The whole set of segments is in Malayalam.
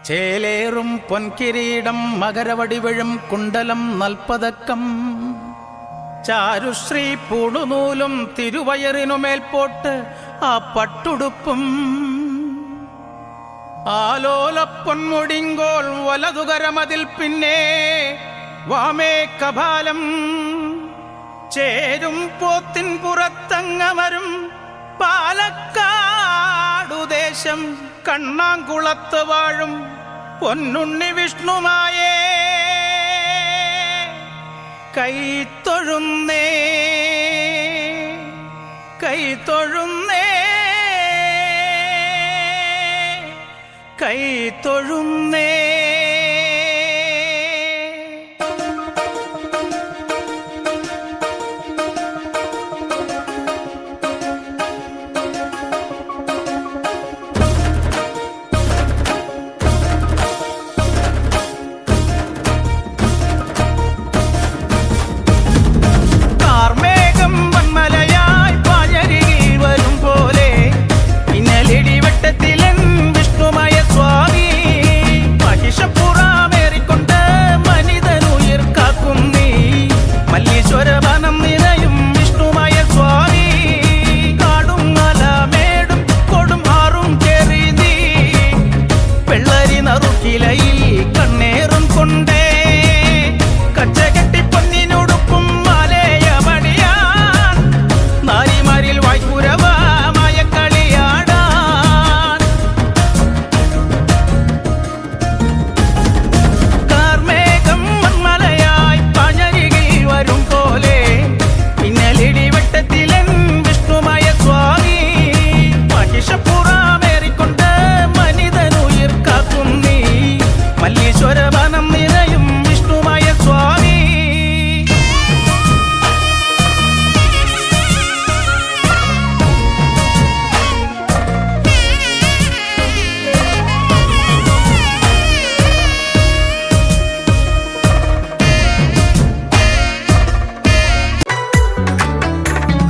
ചേലേറും പൊൻകിരീടം മകരവടിവിഴും കുണ്ടലം നൽപ്പതക്കം ചാരുശ്രീ പൂണുനൂലും തിരുവയറിനുമേൽപോട്ട് ആ പട്ടുടുപ്പും ആലോലപ്പൊന്മുടിങ്കോൾ വലതുകരമതിൽ പിന്നെ വാമേ കപാലം ചേരും പോത്തിൻ പുറത്തങ്ങവരും പാലക്കാടുദേശം കണ്ണാങ്കുളത്ത് വാഴും പൊന്നുണ്ണി വിഷ്ണുമായേ കൈത്തൊഴുന്നേ കൈത്തൊഴുന്നേ കൈത്തൊഴുന്നേ.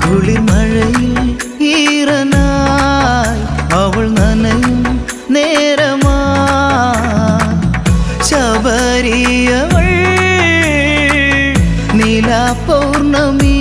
കുളിർമഴയിൽ ഈറനായി അവൾ നനയും നേരമായി ശബരിയവൾ നീലാപൗർണമി.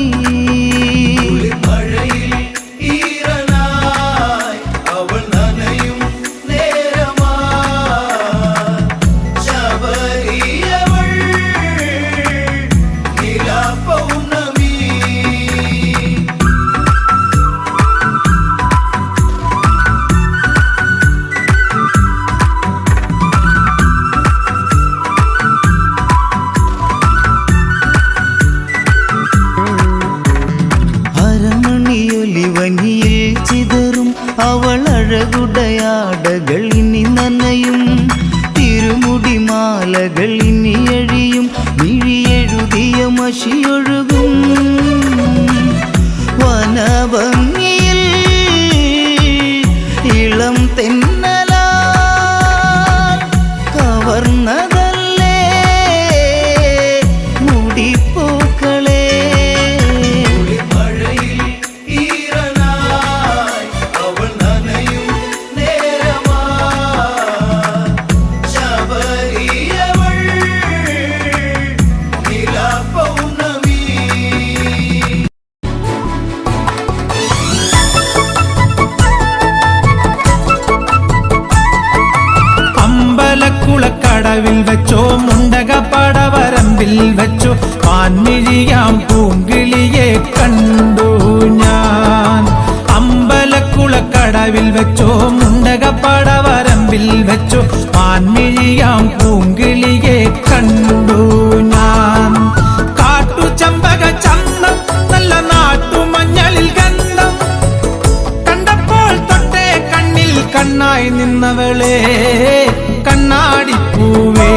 ചിതറും അവൾ അഴകുടയാടകൾ ഇനി നനയും തിരുമുടിമാലകൾ ഇനി എഴിയും മിഴിയെഴുതിയ മഷിയൊഴുകും വനഭംഗിയിൽ ഇളം തെന്നലാ കവർന്നതല്ലേ മുടിപ്പൂക്കളെ. കുളക്കടവിൽ വെച്ചോ മുണ്ടകപ്പടവരമ്പിൽ വെച്ചോ പാൻമിഴിയാം പൂങ്കിളിയെ കണ്ടു ഞാൻ. അമ്പലക്കുളക്കടവിൽ വെച്ചോ മുണ്ടകപ്പടവരമ്പിൽ വെച്ചോ പാൻമിഴിയാം പൂങ്കിളിയെ കണ്ടു ഞാൻ. കാട്ടുചമ്പക ചന്തം നല്ല നാട്ടുമഞ്ഞളിൽ ഗന്ധം കണ്ടപ്പോൾ തൊട്ടേ കണ്ണിൽ കണ്ണായി നിന്നവളെ കണ്ണാടിപ്പൂവേ.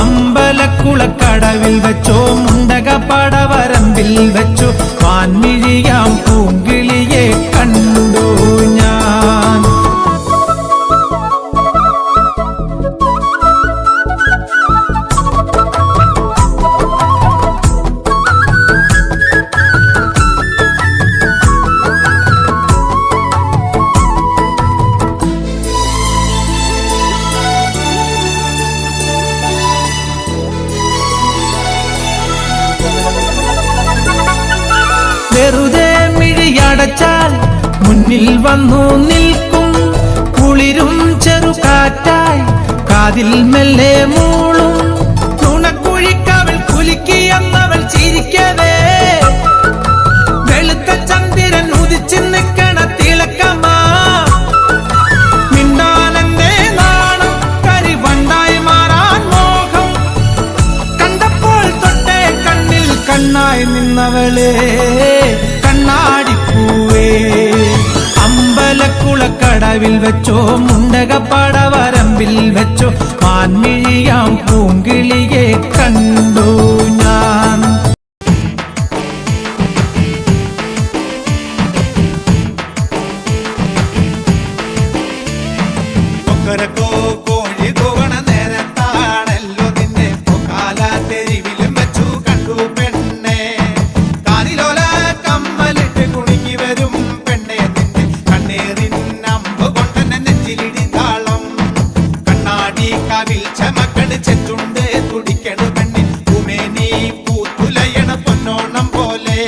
അമ്പലക്കുളക്കടവിൽ വെച്ചോ മുണ്ടകപ്പടവരമ്പിൽ വെച്ചോ പാൻമിഴിയാം പൂങ്കിളിയെ കണ്ടു ഞാൻ. മുന്നിൽ വന്നു നിൽക്കും കുളിരും ചെറുകാറ്റായി കാതിൽ മെല്ലെ മൂളും നുണക്കുഴിക്കവൾ കുലുക്കിയെന്നവൾ ചിരിക്കവേ വെളുത്ത ചന്ദ്രൻ ഉദിച്ചു നിൽക്കണ തിളക്കമാ മിണ്ടാനെന്റെ നാണം കരിവണ്ടായി മാറാൻ മോഹം കണ്ടപ്പോൾ തൊട്ടേ കണ്ണിൽ കണ്ണായി നിന്നവളെ കണ്ണാടിപ്പൂവേ അമ്പലക്കുളക്കടവിൽ വെച്ചോ മുണ്ടകപ്പാടവരമ്പിൽ വെച്ചോ മാൻമിഴിയാം പൂങ്കിളിയെ കണ്ടു ഞാൻ. കോഴി കൂവണ നേരത്താണല്ലോ നിന്നെ കാലാത്തെരിവിലും വെച്ചു കണ്ടു പെണ്ണെ കാതിലോല കമ്മലിട്ട് കുണുങ്ങി വരും പെണ്ണെ നിന്നെ കണ്ണേറിൻ അമ്പ് കൊണ്ടെന്നെ നെഞ്ചിലിടി താളം കണ്ണാടി കവിൽ ചമക്കണ് ചെറ്റുണ്ട് തുടിക്കണ് പെണ്ണിൻ ഉമേനി പൂത്തുലയണ പൊന്നോണം പോലെ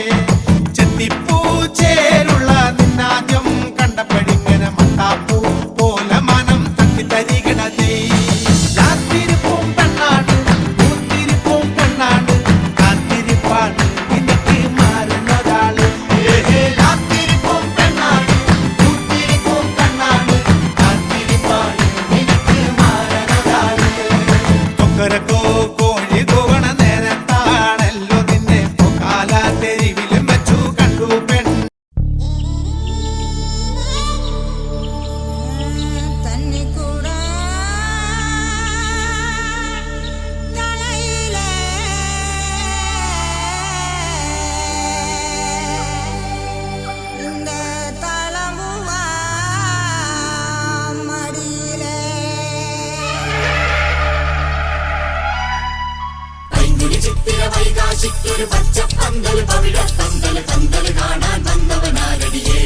ചെത്തിപ്പൂ ചേരുള്ള നിന്നാദ്യം കണ്ടപ്പടിങ്ങനെ മത്താപ്പൂ പോലെ മനം തരികണതേ കാത്തിരിപ്പും പെണ്ണാട് പൂത്തിരിപ്പും പെണ്ണാട് കാത്തിരിപ്പാട് എനിക്ക് മാറുന്നൊരാള് കാത്തിരിപ്പും പെണ്ണാട് പൂത്തിരിപ്പും പെണ്ണാട് കാത്തിരിപ്പാട് എനിക്ക് മാറുന്നൊരാള് കൊക്കരക്കോ കോഴി കൂവണ നേരത്താണല്ലോ നിന്നെ കാലാത്തെരിവിലും വെച്ചു കണ്ടു പെണ്ണ് തന്നിക്കൂടാ തലയിലെ இந்த തളമുവാ മടിയിലെ പൈങ്കുനി ചിത്തിര വൈകാശിക്കൊരു പച്ചപ്പന്തല് പവിഴത്തന്തല് തന്തല് കാണാൻ വന്നവനാരടിയേ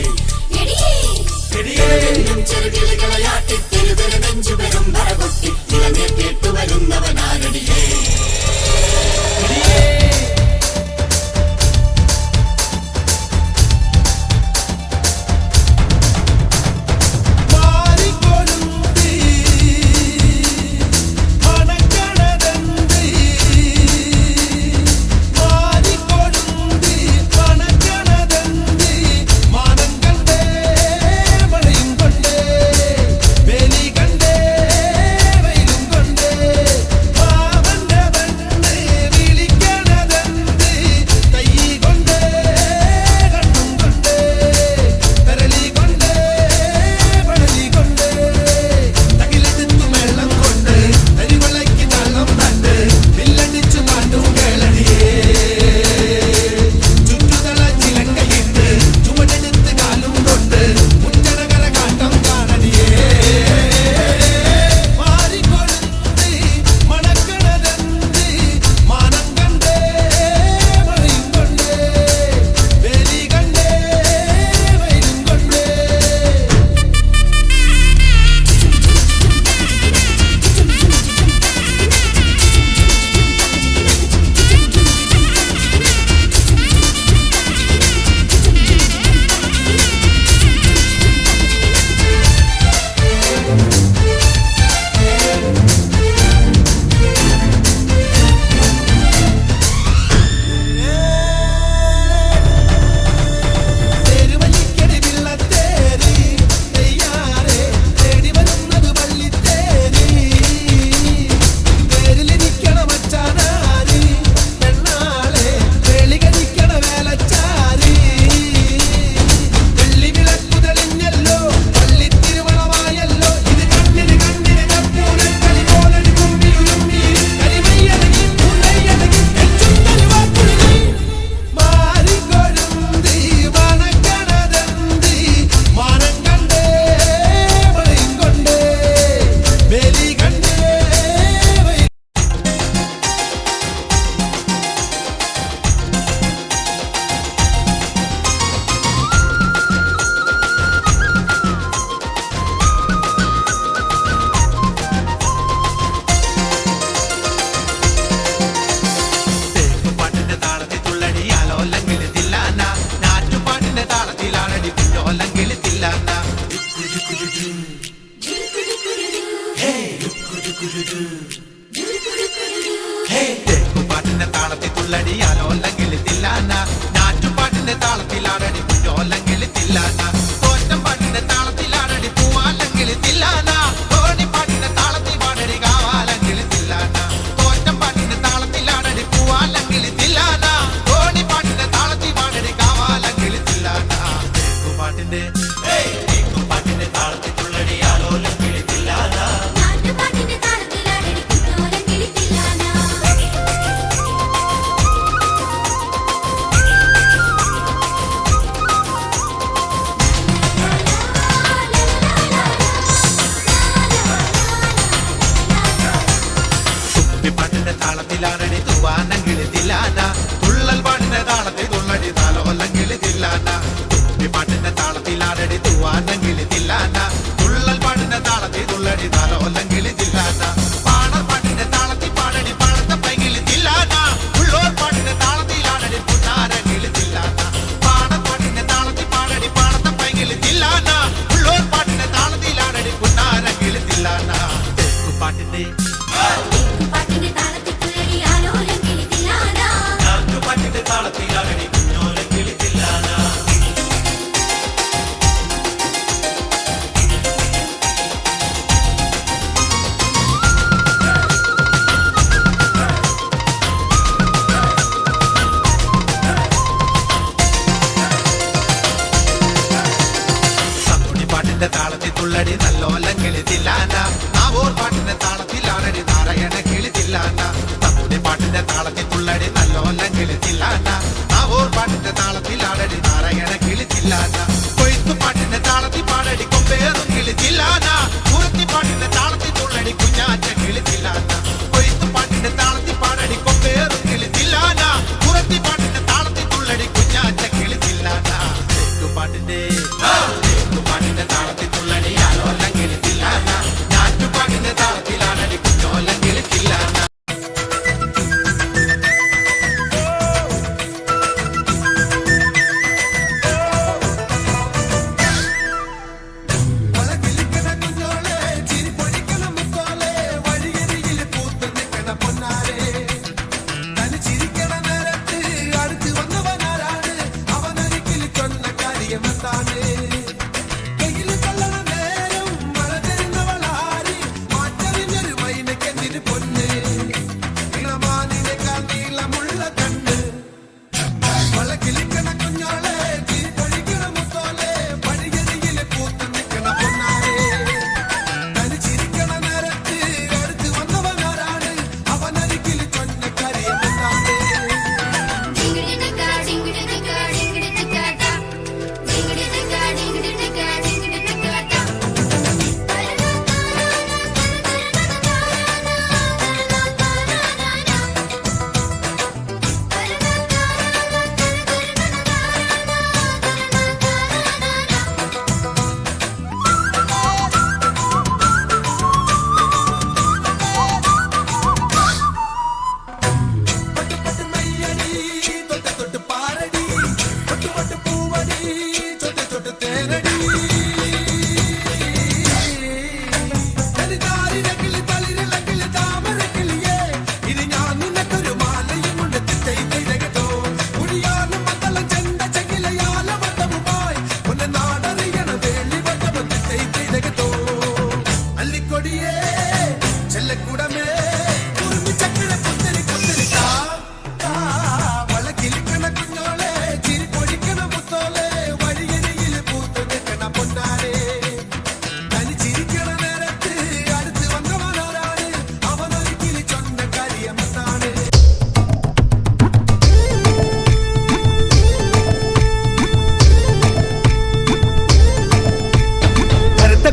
എന്നും ചെറുകിളികളയാട്ടി തെരുതെരു നെഞ്ചുപെരും വരകൊട്ടി ഇളനീർ കേട്ടു വരുന്നവനാരടിയേ മാറിക്കൊടുന്തി തേക്കുപാട്ടിന്റെ താളത്തിൽ തുള്ളടിയാലോല്ലെങ്കിൽ തില്ലാന ഞാറ്റുപാട്ടിന്റെ താളത്തിലാടടി കുഞ്ഞോല്ലെങ്കിൽ തില്ലാന തോറ്റം പാട്ടിന്റെ താളത്തിലാടടി പൂവാല്ലെങ്കിൽ തില്ലാന തോണിപ്പാട്ടിന്റെ താളത്തിൽ പാടടി കാവാല്ലെങ്കിൽ തില്ലാന തോറ്റം പാട്ടിന്റെ താളത്തിലാടടി പൂവാല്ലെങ്കിൽ തില്ലാന തോണിപ്പാട്ടിന്റെ താളത്തിൽ പാടടി കാവാല്ലെങ്കിൽ തില്ലാന തേക്കുപാട്ടിന്റെ താളത്തിൽ തുള്ളടിയാലോല്ലെങ്കിൽ തില്ലാന നാട്ടുപാട്ടിന്റെ താളത്തിലാടടി കുഞ്ഞോലങ്കിളി തില്ലാന പാട്ടിന്റെ താളത്തിലാണടി തൂവാനങ്കിളി തില്ലാന തുള്ളൽ പാട്ടിന്റെ താളത്തിൽ തുള്ളടി താലോലങ്കിളി തില്ലാന പാട്ടിന്റെ താളത്തിലാണടി തൂവാനങ്കിളി തില്ലാന തുള്ളൽ പാട്ടിന്റെ താളത്തിൽ തുള്ളടി താലോലങ്കിളി തില്ലാന പാണർ പാട്ടിന്റെ താളത്തിൽ പാടടി പാടത്ത പൈകിളി തില്ലാന ഉള്ളോർ പാട്ടിന്റെ താളത്തിലാണടി പുന്നാരങ്കിളി തില്ലാന പാണർ പാട്ടിന്റെ താളത്തിൽ പാടടി പാടത്ത പൈകിളി തില്ലാന ഉള്ളോർ പാട്ടിന്റെ താളത്തിലാണടി പുന്നാരങ്കിളി തില്ലാന പാട്ടിന്റെ പാട്ടിന്റെ താളത്തിൽ ആലോലങ്കിളി തില്ലാന പാട്ടിന്റെ താളത്തിലാണടി കുഞ്ഞോലങ്കിളി തില്ലാന പാട്ടിന്റെ താളത്തിൽ തുള്ളടി നല്ലോലങ്കിളി തില്ലാന നാവൂർ പാട്ടിന്റെ താളത്തിലാണടി നാരായണ കിളി തില്ലാന തമ്പുടി പാട്ടിന്റെ താളത്തിൽ തുള്ളടി നല്ലോലങ്കിളി തില്ലാന നാവൂർ പാട്ടിന്റെ താളത്തിലാണടി നാരായണ കിളി തില്ലാന കൊയ്ത്തു പാട്ടിന്റെ താളത്തിൽ പാടടി കൊമ്പേറും കിളി തില്ലാന കുറുത്തി പാട്ടിന്റെ താളത്തിൽ തുള്ളടി കുഞ്ഞാറ്റ കിളി തില്ലാന കൊയ്ത്തു പാട്ടിന്റെ താളത്തിൽ പാടടി കൊമ്പേറും കിളി തില്ലാന കുറുത്തി പാട്ടിന്റെ താളത്തിൽ തുള്ളടി കുഞ്ഞാറ്റ കിളി തില്ലാന പാട്ടിന്റെ പാട്ടിന്റെ താളത്തിൽ തുള്ളടി ആലോലങ്കിളി തില്ലാന ഞാറ്റുപാട്ടിന്റെ താളത്തിലാണടി കുഞ്ഞോലങ്കിളി തില്ലാന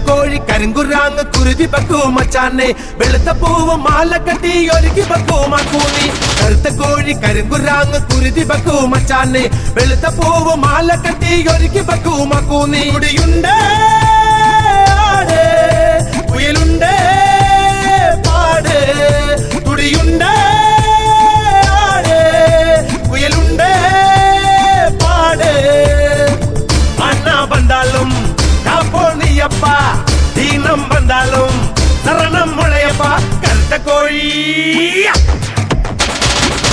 കോഴി കരിങ്കുരാങ് കുരുതി ബക്കു മച്ചാനെ വെളുത്ത പൂവ് മാല കെട്ടി ഒരുക്കി ബക്കു മക്കൂനി കറുത്ത കോഴി കരിങ്കുരാങ് കുരുതി ബക്കു മച്ചാനെ വെളുത്ത പൂവ് മാല കെട്ടി ഒരുക്കി ബക്കു മക്കൂനി കുടിയുണ്ട് കുയിലുണ്ട് പാട് തുടിയുണ്ട് കുയിലുണ്ട് പാട് അണ്ണ വന്നാലും കാപ്പോ നീയപ്പ ദീനം വന്നാലും சரணம் முளையப்பா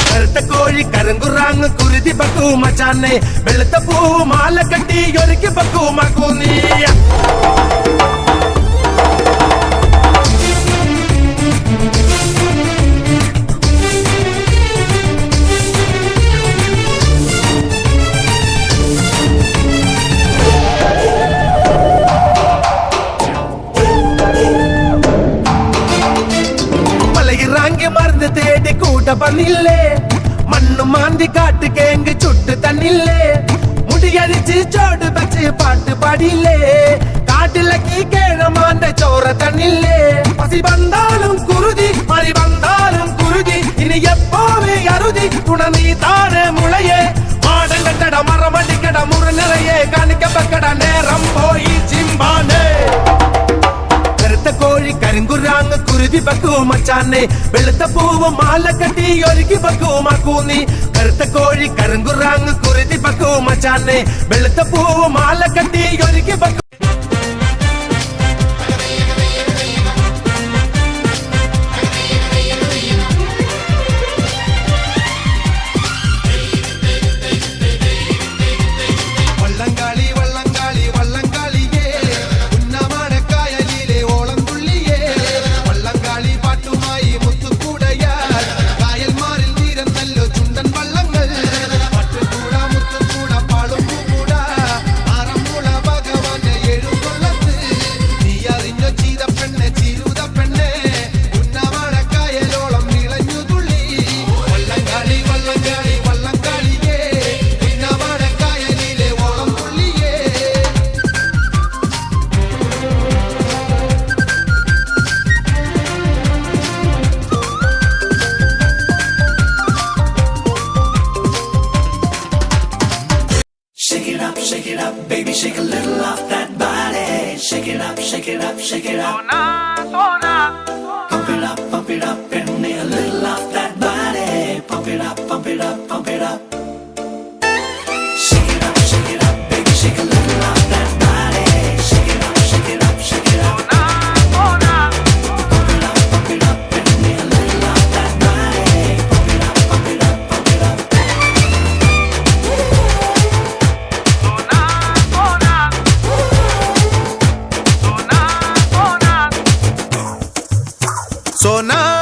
കറുത്ത കോഴി കരങ്കുറാങ്ങ് കുരുതി ബക്കു മച്ചാനെ വെളുത്ത പൂവ് മാല കെട്ടി ഒരുക്കി ബക്കു മക്കൂ നീ മലയിറാങ്കി മറന്ന് തേടി കൂട്ട പണില്ലേ മണ്ണു മാന്തി കാട്ട് കേങ്ക് ചുട്ട് തന്നില്ലേ മുടിയരിച്ച് ചോട് വെച്ച് പാട്ട് പാടില്ലേ കാട്ടിലക്കി കേഴമാന്റെ ചോര തന്നില്ലേ പസി വന്നാലും കുരുതി മറി വന്നാലും കുരുതി ഇനി എപ്പോഴേ അരുതി തുണ നീ താഴെ മുളയെ മാടം കെട്ടട മറമടിക്കട മുറിനിറയെ കാണിക്കപ്പെക്കട നേരം പോയി ചിമ്പാനേ കറുത്ത കോഴി കരിങ്കുരാങ്ങ് കുരുതി ബക്കു മച്ചാനെ വെളുത്ത പൂവ് മാല കെട്ടി ഒരുക്കി ബക്കു മക്കൂ നീ കറുത്ത കോഴി കരിങ്കുരാങ്ങ് കുരുതി ബക്കു മച്ചാനെ വെളുത്ത പൂവ് മാല കെട്ടി ഒരുക്കി ബക്കു വള്ളംകാളി വള്ളംകാളി വള്ളംകാളിയേ ഉന്നമാടക്കായലിലെ ഓളം തുള്ളിയേ വള്ളംകാളി പാട്ടുമായി മുത്തുകൂടയാൽ കായൽമാരിൽ തീരന്നല്ലോ ചുണ്ടൻ വള്ളങ്ങൾ പട്ടുകൂട മുത്തുകൂട പാളും പൂകൂട ആറന്മുള ഭഗവാന്റെ എഴുകൊള്ളത്ത് നീ അറിഞ്ഞോ ചീത പെണ്ണെ ചീരുത പെണ്ണെ ഉന്നമാടക്കായലോളം നിളഞ്ഞു തുള്ളി വള്ളംകാളി വള്ളംകാളി വള്ളംകാളിയേ ഉന്നമാടക്കായലിലെ ഓളം തുള്ളിയേ Shake it up, baby, shake a little off that body. Shake it up, shake it up, shake it up. Pump it up, and a little off that body. Pump it up, pump it up, pump it up. Shake it up, baby, shake a little off that body. Shake it up, shake it up, shake it up. Pump it up, and a little off that body. Pump it up, pump it up, pump it up. सोना